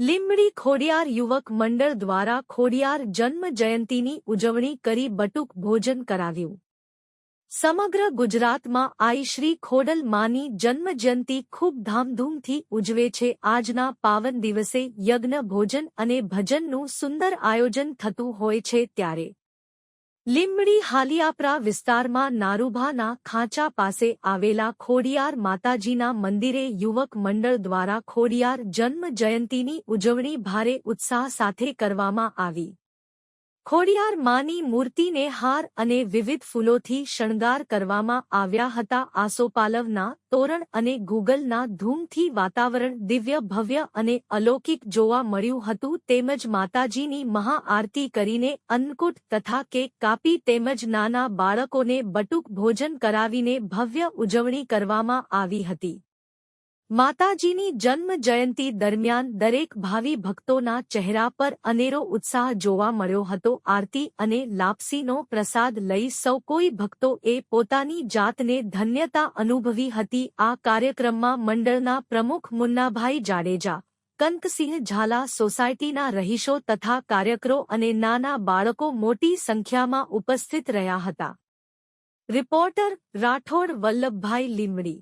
લીંબડી ખોડિયાર યુવક મંડળ દ્વારા ખોડિયાર જન્મ જયંતીની ઉજવણી કરી બટુક ભોજન કરાવ્યું। સમગ્ર ગુજરાતમાં આઈ શ્રી ખોડલ માની જન્મજયંતી ખૂબ ધામધૂમથી ઉજવે છે। આજના પાવન દિવસે યજ્ઞ ભોજન અને ભજનનું સુંદર આયોજન થતું હોય છે। ત્યારે લીંબડી હાલિયાપરા વિસ્તારમાં નારુભાના ખાંચા પાસે આવેલા ખોડિયાર માતાજીના મંદિરે યુવક મંડળ દ્વારા ખોડિયાર જન્મ જયંતીની ઉજવણી ભારે ઉત્સાહ સાથે કરવામાં આવી। ખોડિયાર માની મૂર્તિને હાર અને વિવિધ ફૂલોથી શણગાર કરવામાં આવ્યા હતા। આસોપાલવના તોરણ અને ગુગલના ધૂમથી વાતાવરણ દિવ્ય ભવ્ય અને અલૌકિક જોવા મળ્યું હતું। તેમજ માતાજીની મહાઆરતી કરીને અન્નકૂટ તથા કેક કાપી તેમજ નાના બાળકોને બટુક ભોજન કરાવીને ભવ્ય ઉજવણી કરવામાં આવી હતી। માતાજીની જન્મ જયંતી દરમિયાન દરેક ભાવિ ભક્તોના ચહેરા પર અનેરો ઉત્સાહ જોવા મળ્યો હતો। આરતી અને લાપસીનો પ્રસાદ લઈ સૌ કોઈ ભક્તોએ પોતાની જાતને ધન્યતા અનુભવી હતી। આ કાર્યક્રમમાં મંડળના પ્રમુખ મુન્નાભાઈ જાડેજા, કનકસિંહ ઝાલા, સોસાયટીના રહીશો તથા કાર્યકરો અને નાના બાળકો મોટી સંખ્યામાં ઉપસ્થિત રહ્યા હતા। રિપોર્ટર રાઠોડ વલ્લભભાઈ, લીંબડી।